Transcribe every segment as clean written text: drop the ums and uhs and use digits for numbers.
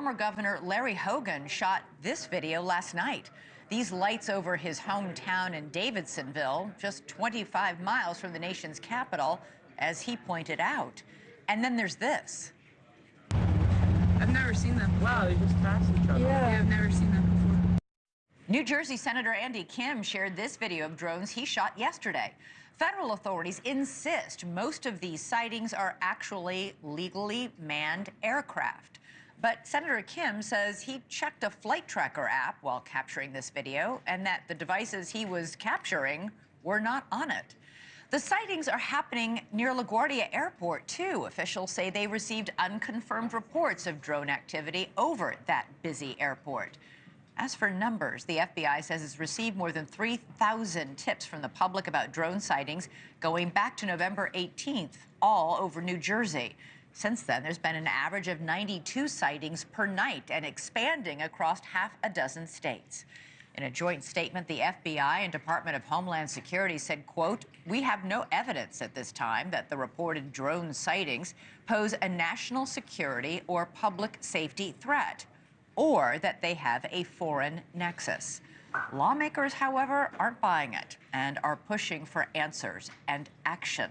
Former Governor Larry Hogan shot this video last night. These lights over his hometown in Davidsonville, just 25 miles from the nation's capital, as he pointed out. And then there's this. I've never seen that before. Wow, they just passed each other. Yeah, I've never seen that before. New Jersey Senator Andy Kim shared this video of drones he shot yesterday. Federal authorities insist most of these sightings are actually legally manned aircraft. But Senator Kim says he checked a flight tracker app while capturing this video and that the devices he was capturing were not on it. The sightings are happening near LaGuardia Airport, too. Officials say they received unconfirmed reports of drone activity over that busy airport. As for numbers, the FBI says it's received more than 3,000 tips from the public about drone sightings going back to November 18th, all over New Jersey. Since then, there's been an average of 92 sightings per night and expanding across half a dozen states. In a joint statement, the FBI and Department of Homeland Security said, quote, "We have no evidence at this time that the reported drone sightings pose a national security or public safety threat, or that they have a foreign nexus." Lawmakers, however, aren't buying it and are pushing for answers and action.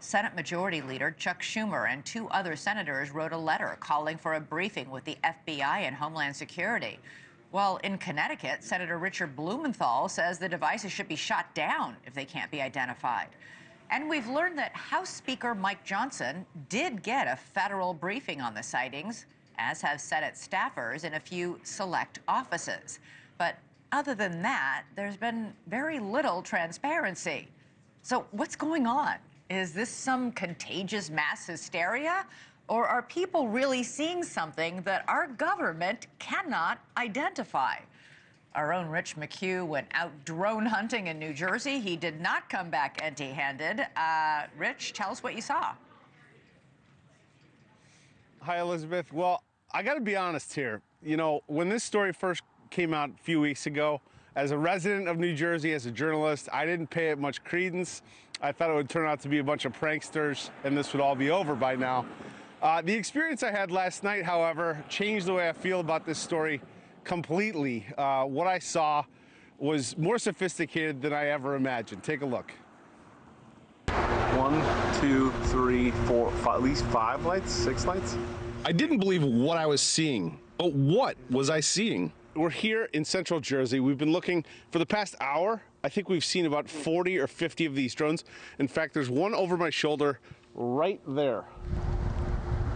Senate Majority Leader Chuck Schumer and two other senators wrote a letter calling for a briefing with the FBI and Homeland Security. Well, in Connecticut, Senator Richard Blumenthal says the devices should be shot down if they can't be identified. And we've learned that House Speaker Mike Johnson did get a federal briefing on the sightings, as have Senate staffers in a few select offices. But other than that, there's been very little transparency. So what's going on? Is this some contagious mass hysteria? Or are people really seeing something that our government cannot identify? Our own Rich McHugh went out drone hunting in New Jersey. He did not come back empty-handed. Rich, tell us what you saw. Hi, Elizabeth. Well, I got to be honest here. You know, when this story first came out a few weeks ago, as a resident of New Jersey, as a journalist, I didn't pay it much credence. I thought it would turn out to be a bunch of pranksters and this would all be over by now. The experience I had last night, however, changed the way I feel about this story completely. What I saw was more sophisticated than I ever imagined. Take a look. 1, 2, 3, 4, 5, at least 5 lights, 6 lights. I didn't believe what I was seeing, but what was I seeing? We're here in central Jersey. We've been looking for the past hour. I think we've seen about 40 or 50 of these drones. In fact, there's one over my shoulder right there.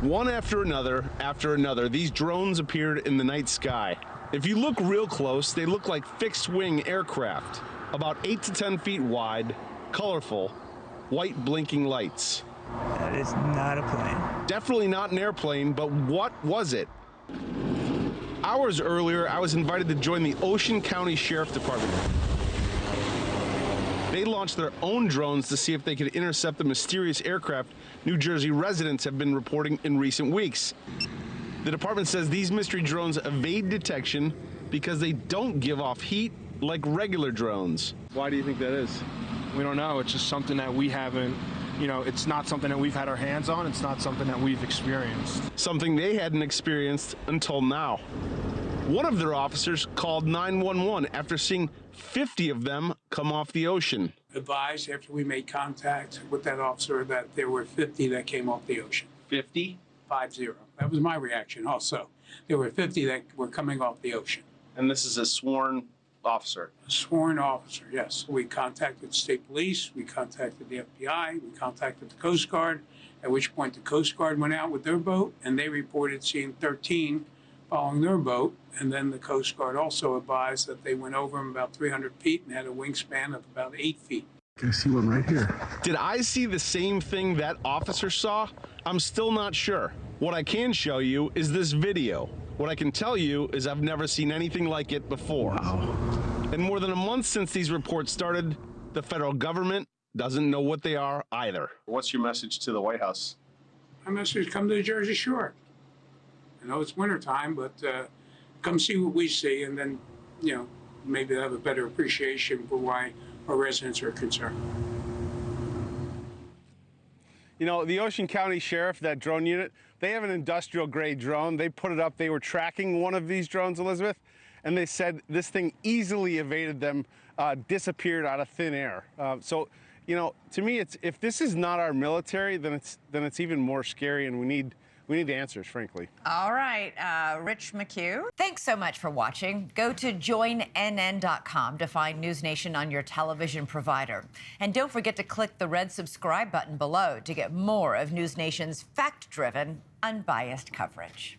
One after another, these drones appeared in the night sky. If you look real close, they look like fixed-wing aircraft, about 8 to 10 feet wide, colorful, white blinking lights. That is not a plane. Definitely not an airplane, but what was it? Hours earlier, I was invited to join the Ocean County Sheriff Department. They launched their own drones to see if they could intercept the mysterious aircraft New Jersey residents have been reporting in recent weeks. The department says these mystery drones evade detection because they don't give off heat like regular drones. Why do you think that is? We don't know. It's just something that we haven't, it's not something that we've had our hands on. It's not something that we've experienced. Something they hadn't experienced until now. One of their officers called 911 after seeing 50 of them come off the ocean. Advised after we made contact with that officer that there were 50 that came off the ocean. 50? 50. That was my reaction also. There were 50 that were coming off the ocean. And this is a sworn officer? A sworn officer, yes. We contacted state police, we contacted the FBI, we contacted the Coast Guard, at which point the Coast Guard went out with their boat and they reported seeing 13 following their boat. And then the Coast Guard also advised that they went over them about 300 feet and had a wingspan of about 8 feet. I see one right here. Did I see the same thing that officer saw? I'm still not sure. What I can show you is this video. What I can tell you is I've never seen anything like it before. Wow. In more than a month since these reports started, the federal government doesn't know what they are either. What's your message to the White House? My message is come to the Jersey Shore. I know it's wintertime, but come see what we see and then, maybe have a better appreciation for why our residents are concerned. You know, the Ocean County Sheriff, that drone unit, They have an industrial grade drone. They put it up. They were tracking one of these drones, Elizabeth, and they said this thing easily evaded them, disappeared out of thin air. So, you know, to me, if this is not our military, then it's even more scary, and we need answers, frankly. All right, Rich McHugh. Thanks so much for watching. Go to joinnn.com to find NewsNation on your television provider. And don't forget to click the red subscribe button below to get more of NewsNation's fact-driven, unbiased coverage.